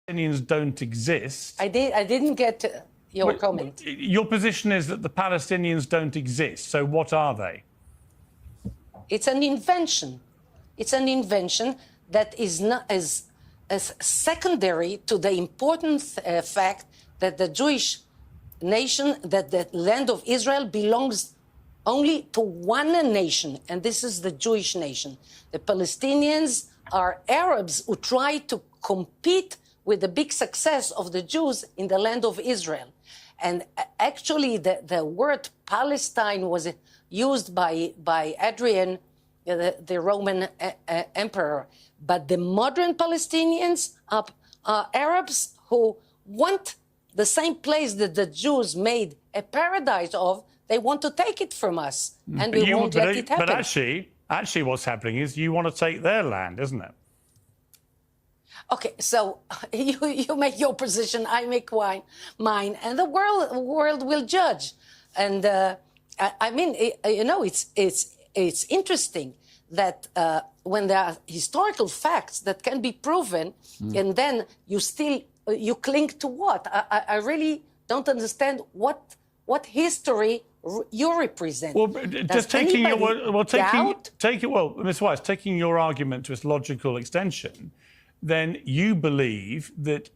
Palestinians don't exist. I didn't get your comment. Your position is that the Palestinians don't exist. So what are they? It's an invention. It's an invention that is not as secondary to the important fact that the Jewish nation, that the land of Israel belongs only to one nation, and this is the Jewish nation. The Palestinians are Arabs who try to compete with the big success of the Jews in the land of Israel. And actually, the word Palestine was used by Adrian, the Roman emperor. But the modern Palestinians are Arabs who want the same place that the Jews made a paradise of. They want to take it from us, and we won't let it happen. But actually what's happening is you want to take their land, isn't it? Okay, so you make your position, I make mine, and the world will judge. And I mean, you know, it's interesting that when there are historical facts that can be proven, and then you cling to what? I really don't understand what history you represent. Well, just taking Ms. Weiss, taking your argument to its logical extension, then you believe that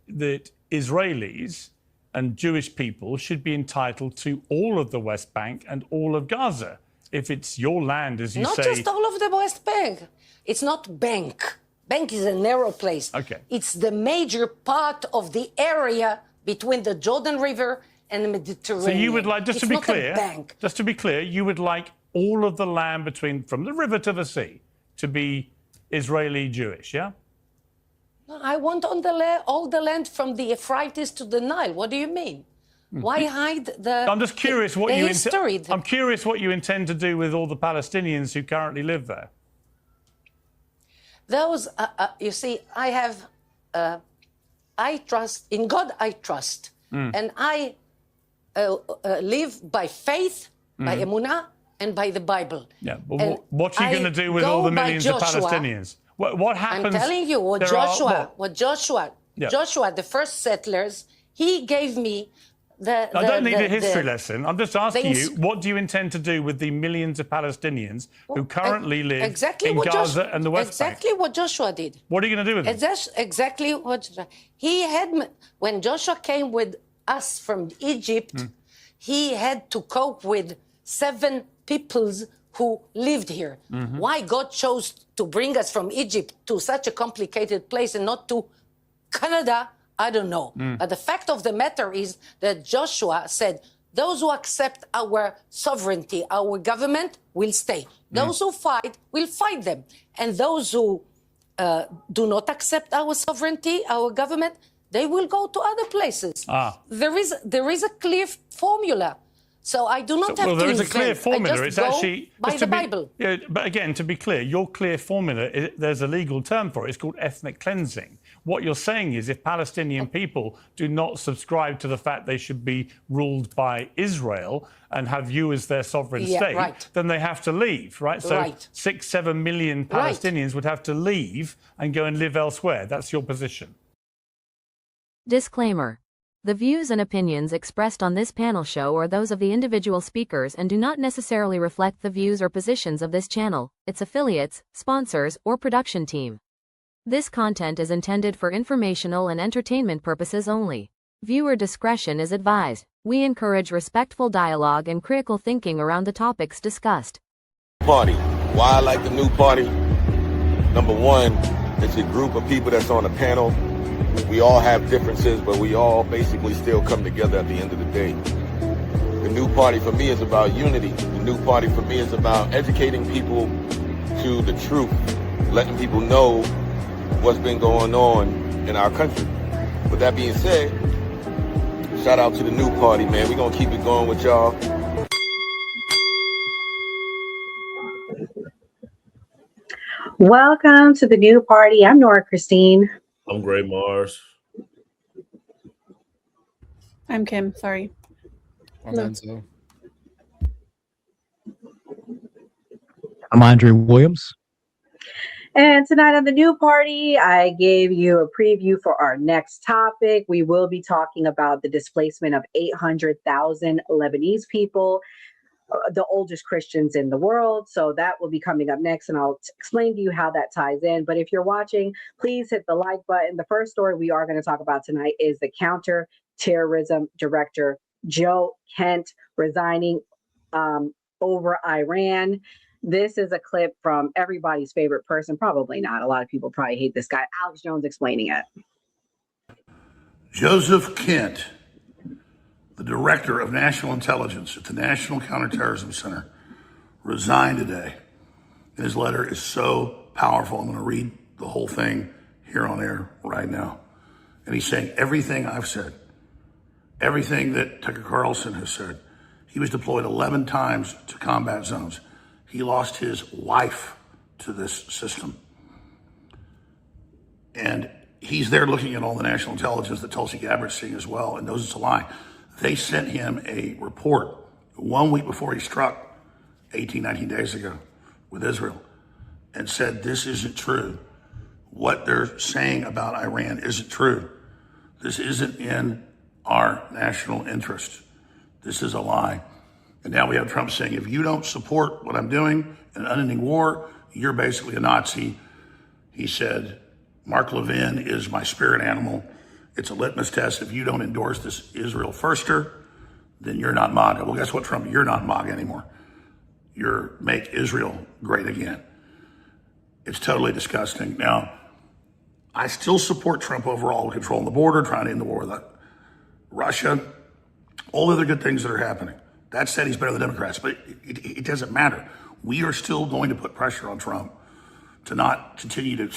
Israelis and Jewish people should be entitled to all of the West Bank and all of Gaza. If it's your land, as you say... Not just all of the West Bank. It's not bank. Bank is a narrow place. Okay. It's the major part of the area between the Jordan River and the Mediterranean. So you would like, just to be clear, you would like all of the land from the river to the sea to be Israeli Jewish, yeah? I want all the land from the Euphrates to the Nile. What do you mean? Why hide the I'm just curious history? I'm curious what you intend to do with all the Palestinians who currently live there. Those, you see, I trust, in God I trust. And I live by faith, by Emunah, and by the Bible. Yeah, but what are you going to do with all the millions of Palestinians? What happens? I'm telling you, Joshua, the first settlers, he gave me I don't need a history lesson. I'm just asking you, what do you intend to do with the millions of Palestinians who currently live in Gaza and the West Bank? Exactly what Joshua did. What are you going to do with them? That's exactly what he had. When Joshua came with us from Egypt, he had to cope with 7 peoples who lived here. Why God chose to bring us from Egypt to such a complicated place and not to Canada, I don't know. But the fact of the matter is that Joshua said, those who accept our sovereignty, our government, will stay. Those who fight, will fight them. And those who do not accept our sovereignty, our government, they will go to other places. There is a clear formula. So I do not have to invent. Well, there is a clear formula. It's actually by the Bible. Yeah, but again, to be clear, your clear formula, there's a legal term for it. It's called ethnic cleansing. What you're saying is if Palestinian people do not subscribe to the fact they should be ruled by Israel and have you as their sovereign state, then they have to leave, right? So 6-7 million Palestinians would have to leave and go and live elsewhere. That's your position. Disclaimer. The views and opinions expressed on this panel show are those of the individual speakers and do not necessarily reflect the views or positions of this channel, its affiliates, sponsors, or production team. This content is intended for informational and entertainment purposes only. Viewer discretion is advised. We encourage respectful dialogue and critical thinking around the topics discussed. Party. Why I like the new party? Number one, it's a group of people that's on a panel. We all have differences, but we all basically still come together at the end of the day. The new party for me is about unity. The new party for me is about educating people to the truth, letting people know what's been going on in our country. With that being said, shout out to the new party, man. We're going to keep it going with y'all. Welcome to the new party. I'm Nora Christine. I'm Gray Mars. I'm Kim. Sorry. I'm Enzo. I'm Andrew Williams. And tonight on the New Party, I gave you a preview for our next topic. We will be talking about the displacement of 800,000 Lebanese people, the oldest Christians in the world. So that will be coming up next, and I'll explain to you how that ties in. But if you're watching, please hit the like button. The first story we are going to talk about tonight is the Counterterrorism Director Joe Kent resigning over Iran. This is a clip from everybody's favorite person. Probably not. A lot of people probably hate this guy. Alex Jones explaining it. Joseph Kent, the director of national intelligence at the National Counterterrorism Center, resigned today. And his letter is so powerful. I'm going to read the whole thing here on air right now. And he's saying everything I've said, everything that Tucker Carlson has said. He was deployed 11 times to combat zones. He lost his life to this system. And he's there looking at all the national intelligence that Tulsi Gabbard's seeing as well and knows it's a lie. They sent him a report 1 week before he struck 18, 19 days ago with Israel and said, this isn't true. What they're saying about Iran isn't true. This isn't in our national interest. This is a lie. And now we have Trump saying, if you don't support what I'm doing in an unending war, you're basically a Nazi. He said, Mark Levin is my spirit animal. It's a litmus test. If you don't endorse this Israel firster, then you're not MAGA. Well, guess what, Trump? You're not MAGA anymore. You're Make Israel Great Again. It's totally disgusting. Now, I still support Trump overall, controlling the border, trying to end the war with Russia, all the other good things that are happening. That said, he's better than Democrats, but it doesn't matter. We are still going to put pressure on Trump to not continue to.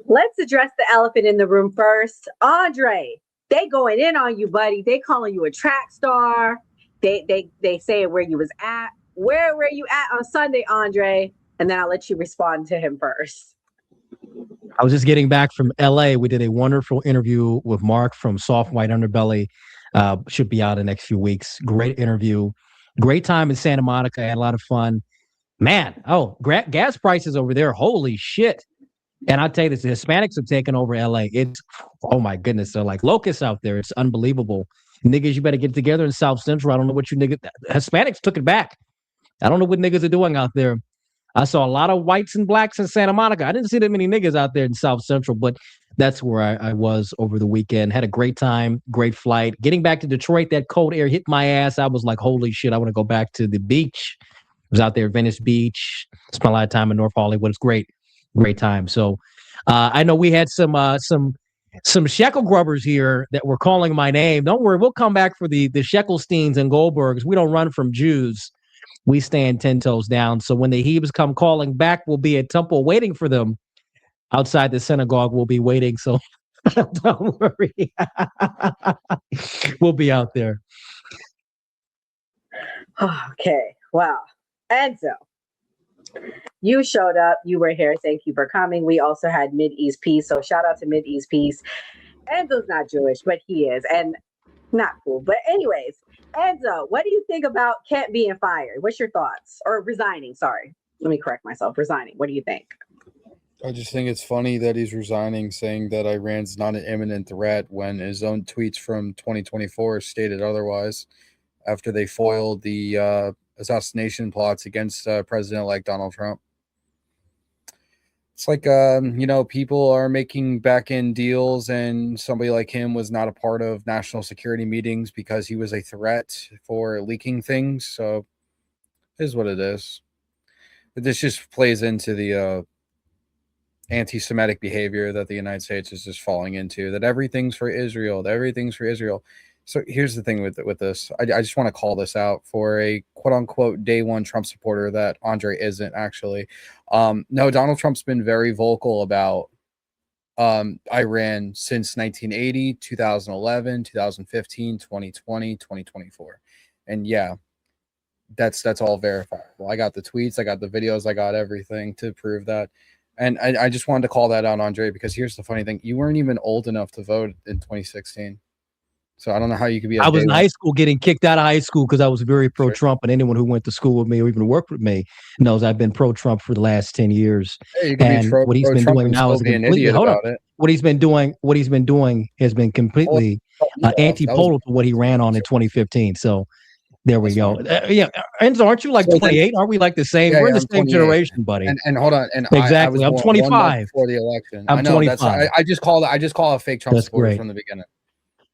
Let's address the elephant in the room first. Andre, they going in on you, buddy. They calling you a track star. They saying where you was at. Where were you at on Sunday, Andre? And then I'll let you respond to him first. I was just getting back from LA. We did a wonderful interview with Mark from Soft White Underbelly. Should be out in the next few weeks. Great interview. Great time in Santa Monica. I had a lot of fun. Man, gas prices over there. Holy shit. And I'll tell you this, the Hispanics have taken over LA. It's, oh my goodness, they're like locusts out there. It's unbelievable. Niggas, you better get together in South Central. I don't know what you niggas, Hispanics took it back. I don't know what niggas are doing out there. I saw a lot of whites and blacks in Santa Monica. I didn't see that many niggas out there in South Central, but that's where I was over the weekend. Had a great time, great flight. Getting back to Detroit, that cold air hit my ass. I was like, holy shit, I want to go back to the beach. I was out there at Venice Beach. Spent a lot of time in North Hollywood. It's great time. So I know we had some shekel grubbers here that were calling my name. Don't worry, we'll come back for the Sheckelsteins and Goldbergs. We don't run from Jews. We stand 10 toes down. So when the Hebes come calling back, we'll be at Temple waiting for them. Outside the synagogue, we'll be waiting. So don't worry. We'll be out there. Okay. Wow. Enzo, you showed up. You were here. Thank you for coming. We also had Mideast Peace. So shout out to Mideast Peace. Enzo's not Jewish, but he is. And not cool. But anyways, Enzo, what do you think about Kent being fired? What's your thoughts? Or resigning, sorry. Let me correct myself. Resigning. What do you think? I just think it's funny that he's resigning, saying that Iran's not an imminent threat when his own tweets from 2024 stated otherwise after they foiled the assassination plots against President-elect Donald Trump. It's like, people are making back-end deals and somebody like him was not a part of national security meetings because he was a threat for leaking things. So it is what it is. But this just plays into the anti-Semitic behavior that the United States is just falling into, that everything's for Israel, So here's the thing with this. I just want to call this out for a quote-unquote day one Trump supporter that Andre isn't actually. No, Donald Trump's been very vocal about Iran since 1980, 2011, 2015, 2020, 2024. And yeah, that's all verifiable. I got the tweets, I got the videos, I got everything to prove that. And I just wanted to call that out, Andre, because here's the funny thing. You weren't even old enough to vote in 2016. So I don't know how you could be. I was in high school getting kicked out of high school because I was very pro-Trump, and anyone who went to school with me or even worked with me knows I've been pro-Trump for the last 10 years. Yeah, you can and be what he's been pro-Trump doing and now is still be an completely idiot about it. What he's been doing has been completely antipodal to what he ran on in 2015. So there we go. Yeah, Enzo, aren't you like 28? Aren't we like the same? Yeah, We're in yeah, the I'm same 28. generation, buddy. And hold on, and exactly. I was I'm born 1 month 25 before the election. I'm I know 25. I just call a fake Trump That's supporter great. from the beginning.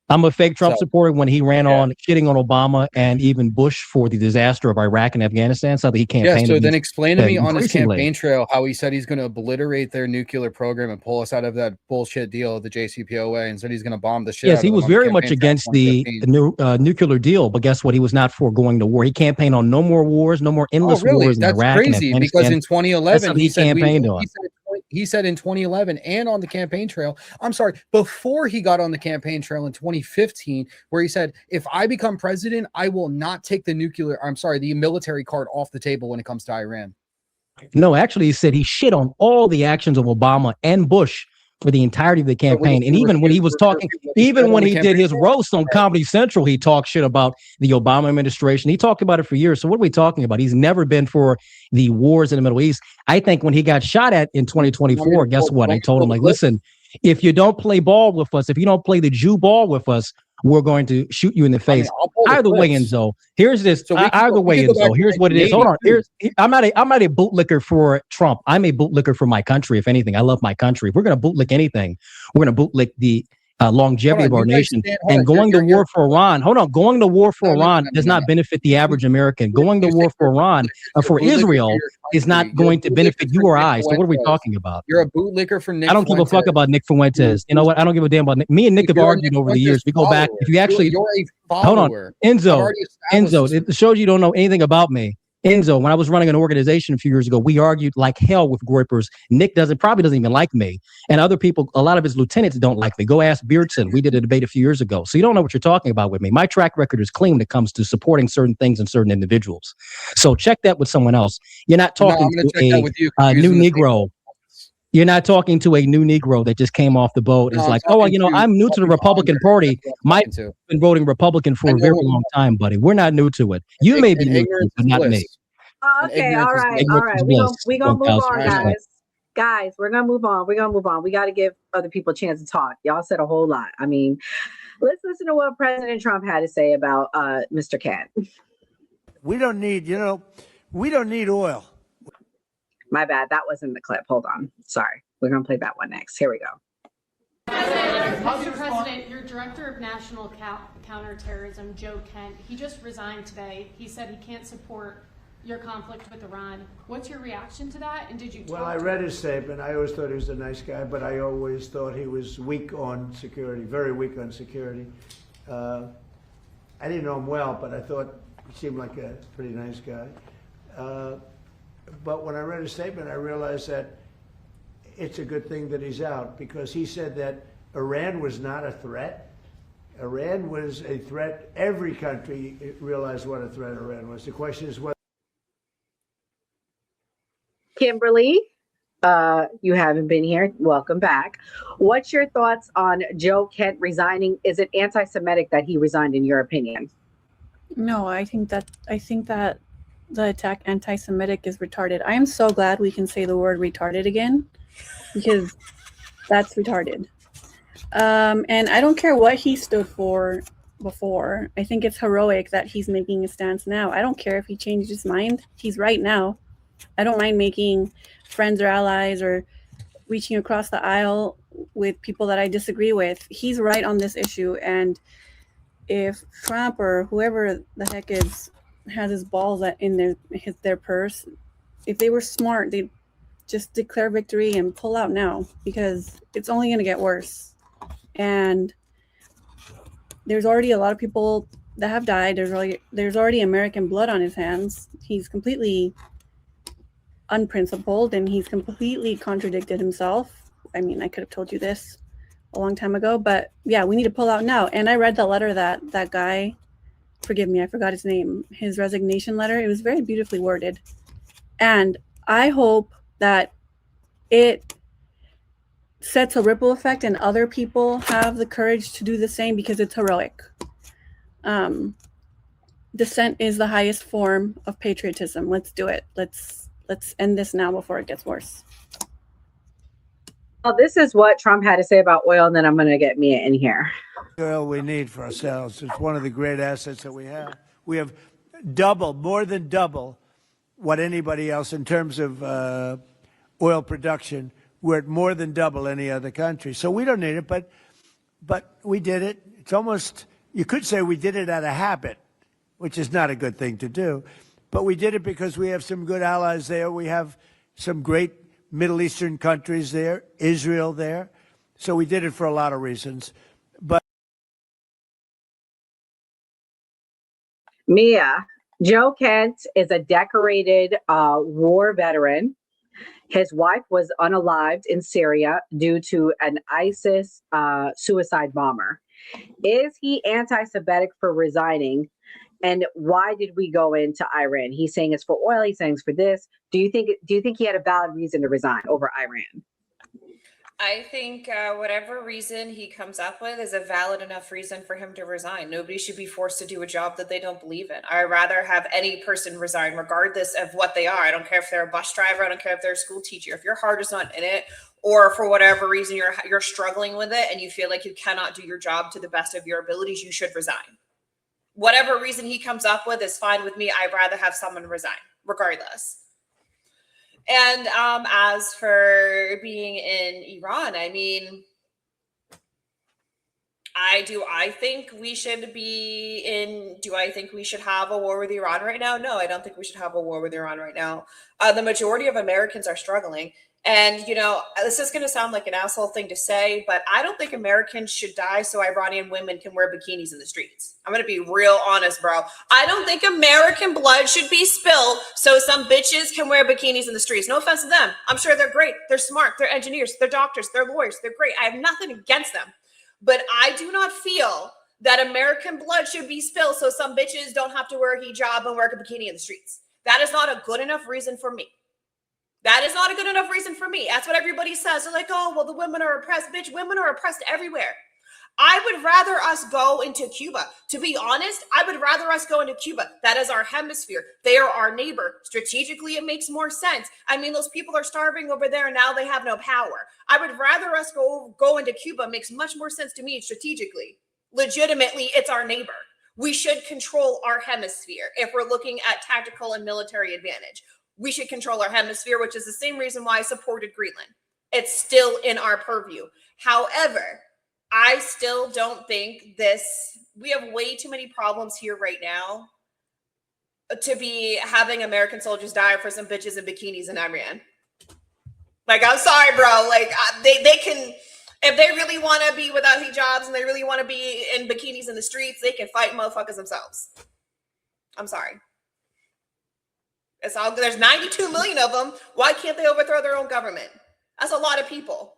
I'm a fake Trump So, supporter when he ran on shitting on Obama and even Bush for the disaster of Iraq and Afghanistan. Something he campaigned yeah. So then against, explain to me on his increasingly. campaign trail how he said he's going to obliterate their nuclear program and pull us out of that bullshit deal, the JCPOA, and said he's going to bomb the shit out Yes, of he them was on the very much campaign trail in against the 2015. nuclear deal, but guess what? He was not for going to war. He campaigned on no more wars, no more endless wars in That's Iraq and crazy Afghanistan. because in 2011 something he campaigned on. He said in 2011 and on the campaign trail, I'm sorry, before he got on the campaign trail in 2015, where he said, if I become president, I will not take the military card off the table when it comes to Iran. No, actually, he said he shit on all the actions of Obama and Bush for the entirety of the campaign. And even when he was talking, even when he did his roast on Comedy Central, he talked shit about the Obama administration. He talked about it for years. So what are we talking about? He's never been for the wars in the Middle East. I think when he got shot at in 2024, guess what? I told him, like, listen, if you don't play ball with us, if you don't play the Jew ball with us, we're going to shoot you in the face. Either way, Enzo, here's this. Either way, Enzo, here's what it is. Hold on. I'm not a bootlicker for Trump. I'm a bootlicker for my country. If anything, I love my country. If we're going to bootlick anything, we're going to bootlick the longevity of our nation. And going to war for Iran, going to war for Iran does not benefit the average American. Going to war for Iran, for Israel, is not going to benefit you or I. So what are we talking about? You're a bootlicker for Nick. I don't give a fuck about Nick Fuentes. You know what? I don't give a damn about Nick. Me and Nick have argued over the years. We go back. If you actually you're a follower. Hold on, Enzo, it shows you don't know anything about me. Enzo, when I was running an organization a few years ago, we argued like hell with Groypers. Nick probably doesn't even like me. And other people, a lot of his lieutenants don't like me. Go ask Beardson. We did a debate a few years ago. So you don't know what you're talking about with me. My track record is clean when it comes to supporting certain things and certain individuals. So check that with someone else. You're not talking to a new Negro. You're not talking to a new Negro that just came off the boat. It's like, I'm new to the Republican Party. Mike has been voting Republican for a very long time, buddy. We're not new to it. You may be new to it, but not me. Okay, all right. We're gonna move on, guys. Guys, we're gonna move on. We got to give other people a chance to talk. Y'all said a whole lot. I mean, let's listen to what President Trump had to say about Mr. Kent. We don't need oil. My bad. That wasn't the clip. Hold on. Sorry. We're going to play that one next. Here we go. Mr. President, your Director of National Counterterrorism, Joe Kent, he just resigned today. He said he can't support your conflict with Iran. What's your reaction to that? And did you talk I read his statement. I always thought he was a nice guy, but I always thought he was weak on security, very weak on security. I didn't know him well, but I thought he seemed like a pretty nice guy. But when I read his statement, I realized that it's a good thing that he's out, because he said that Iran was not a threat. Iran was a threat. Every country realized what a threat Iran was. The question is whether... Kimberly, you haven't been here. Welcome back. What's your thoughts on Joe Kent resigning? Is it anti-Semitic that he resigned, in your opinion? No, I think that the attack anti-Semitic is retarded. I am so glad we can say the word retarded again, because that's retarded. And I don't care what he stood for before. I think it's heroic that he's making a stance now. I don't care if he changed his mind. He's right now. I don't mind making friends or allies or reaching across the aisle with people that I disagree with. He's right on this issue. And if Trump or whoever the heck has his balls in their purse, if they were smart, they'd just declare victory and pull out now, because it's only going to get worse. And there's already a lot of people that have died. There's already American blood on his hands. He's completely unprincipled, and he's completely contradicted himself. I mean, I could have told you this a long time ago, but yeah, we need to pull out now. And I read the letter that guy, forgive me, I forgot his name, his resignation letter. It was very beautifully worded. And I hope that sets a ripple effect and other people have the courage to do the same because it's heroic. Dissent is the highest form of patriotism. Let's do it. Let's end this now before it gets worse. Well, this is what Trump had to say about oil, and then I'm going to get Mia in here. Oil we need for ourselves. It's one of the great assets that we have. We have more than double what anybody else in terms of oil production. We're at more than double any other country. So we don't need it, but we did it. It's almost, you could say we did it out of habit, which is not a good thing to do. But we did it because we have some good allies there. We have some great Middle Eastern countries there, Israel there. So we did it for a lot of reasons. But Mia, Joe Kent is a decorated war veteran. His wife was unalived in Syria due to an ISIS suicide bomber. Is he anti-Semitic for resigning? And why did we go into Iran? He's saying it's for oil. He's saying it's for this. Do you think he had a valid reason to resign over Iran? I think whatever reason he comes up with is a valid enough reason for him to resign. Nobody should be forced to do a job that they don't believe in. I'd rather have any person resign regardless of what they are. I don't care if they're a bus driver. I don't care if they're a school teacher. If your heart is not in it, or for whatever reason you're struggling with it and you feel like you cannot do your job to the best of your abilities, you should resign. Whatever reason he comes up with is fine with me. I'd rather have someone resign regardless. And as for being in Iran, I mean, I think we should be in, do I think we should have a war with Iran right now? No, I don't think we should have a war with Iran right now. The majority of Americans are struggling. And, you know, this is going to sound like an asshole thing to say, but I don't think Americans should die so Iranian women can wear bikinis in the streets. I'm going to be real honest, bro. I don't think American blood should be spilled so some bitches can wear bikinis in the streets. No offense to them. I'm sure they're great. They're smart. They're engineers. They're doctors. They're lawyers. They're great. I have nothing against them. But I do not feel that American blood should be spilled so some bitches don't have to wear a hijab and wear a bikini in the streets. That is not a good enough reason for me. That is not a good enough reason for me. That's what everybody says. They're like, oh, well, the women are oppressed. Bitch, women are oppressed everywhere. I would rather us go into Cuba. To be honest, I would rather us go into Cuba. That is our hemisphere. They are our neighbor. Strategically, it makes more sense. I mean, those people are starving over there and now they have no power. I would rather us go into Cuba. It makes much more sense to me strategically. Legitimately, it's our neighbor. We should control our hemisphere if we're looking at tactical and military advantage. We should control our hemisphere, which is the same reason why I supported Greenland. It's still in our purview. However, I still don't think we have way too many problems here right now to be having American soldiers die for some bitches in bikinis in Iran. Like, I'm sorry, bro. Like, they can, if they really want to be without hijabs and they really want to be in bikinis in the streets, they can fight motherfuckers themselves. I'm sorry. There's 92 million of them. Why can't they overthrow their own government? That's a lot of people.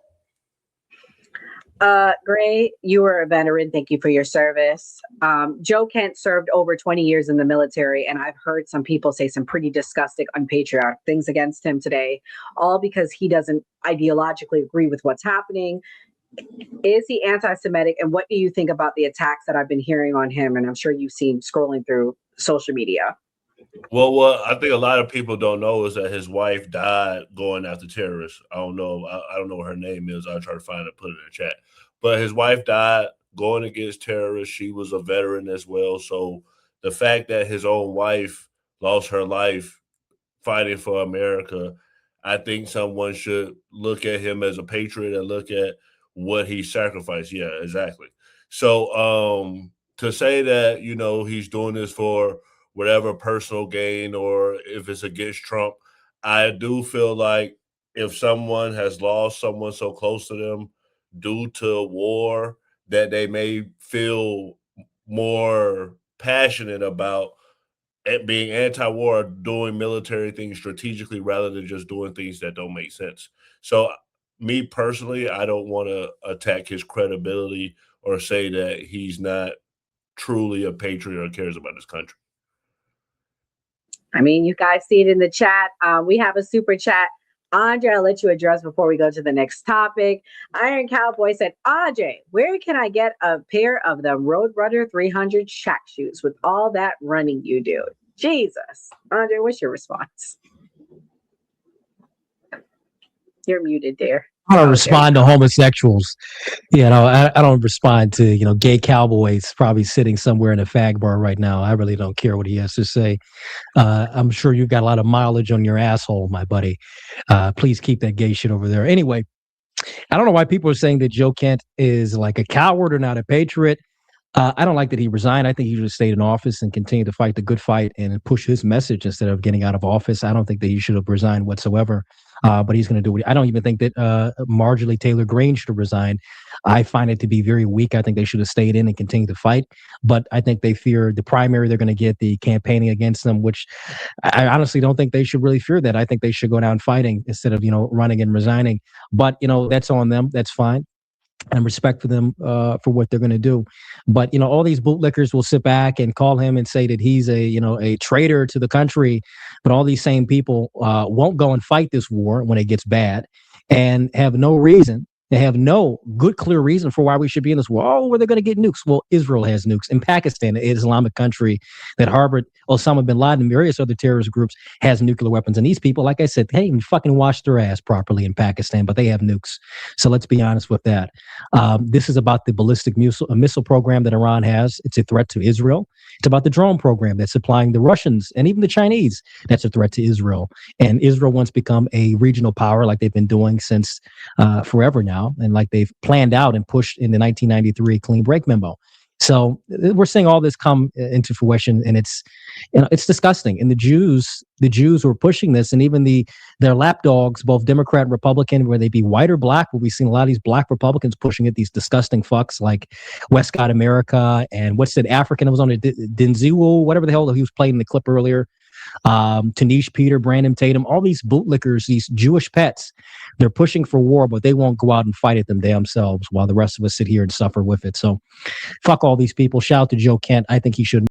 Gray, you were a veteran. Thank you for your service. Joe Kent served over 20 years in the military, and I've heard some people say some pretty disgusting, unpatriotic things against him today, all because he doesn't ideologically agree with what's happening. Is he anti-Semitic? And what do you think about the attacks that I've been hearing on him? And I'm sure you've seen scrolling through social media. Well, what I think a lot of people don't know is that his wife died going after terrorists. I don't know what her name is. I'll try to find it, put it in the chat. But his wife died going against terrorists. She was a veteran as well. So the fact that his own wife lost her life fighting for America, I think someone should look at him as a patriot and look at what he sacrificed. Yeah, exactly. So to say that, you know, he's doing this for whatever personal gain or if it's against Trump, I do feel like if someone has lost someone so close to them due to war, that they may feel more passionate about being anti-war, doing military things strategically rather than just doing things that don't make sense. So me personally, I don't want to attack his credibility or say that he's not truly a patriot or cares about his country. I mean, you guys see it in the chat. We have a super chat. Andre, I'll let you address before we go to the next topic. Iron Cowboy said, Andre, where can I get a pair of the Roadrunner 300 shack shoes with all that running you do? Jesus. Andre, what's your response? You're muted there. I don't respond to homosexuals. I don't respond to, gay cowboys probably sitting somewhere in a fag bar right now. I really don't care what he has to say. I'm sure you've got a lot of mileage on your asshole, my buddy. Please keep that gay shit over there. Anyway, I don't know why people are saying that Joe Kent is like a coward or not a patriot. I don't like that he resigned. I think he should have stayed in office and continued to fight the good fight and push his message instead of getting out of office. I don't think that he should have resigned whatsoever. But he's going to do it. I don't even think that Marjorie Taylor Greene should have resigned. I find it to be very weak. I think they should have stayed in and continued to fight. But I think they fear the primary they're going to get, the campaigning against them, which I honestly don't think they should really fear that. I think they should go down fighting instead of, running and resigning. But, that's on them. That's fine. And respect for them for what they're going to do. But, all these bootlickers will sit back and call him and say that he's a traitor to the country. But all these same people won't go and fight this war when it gets bad and have no reason. They have no good, clear reason for why we should be in this war. Oh, where they're going to get nukes. Well, Israel has nukes. And Pakistan, an Islamic country that harbored Osama bin Laden and various other terrorist groups, has nuclear weapons. And these people, like I said, they ain't even fucking wash their ass properly in Pakistan, but they have nukes. So let's be honest with that. This is about the ballistic missile program that Iran has. It's a threat to Israel. It's about the drone program that's supplying the Russians and even the Chinese. That's a threat to Israel. And Israel wants to become a regional power like they've been doing since forever now. And like they've planned out and pushed in the 1993 Clean Break Memo. So we're seeing all this come into fruition, and it's disgusting. And the Jews who are pushing this, and even their lapdogs, both Democrat and Republican, whether they be white or black, where we've seen a lot of these black Republicans pushing it, these disgusting fucks like Westcott America and what's that African that was on the Denziwo, whatever the hell he was playing in the clip earlier. Tanish Peter, Brandon Tatum, all these bootlickers, these Jewish pets, they're pushing for war, but they won't go out and fight it them damn selves while the rest of us sit here and suffer with it. So fuck all these people. Shout out to Joe Kent. I think he should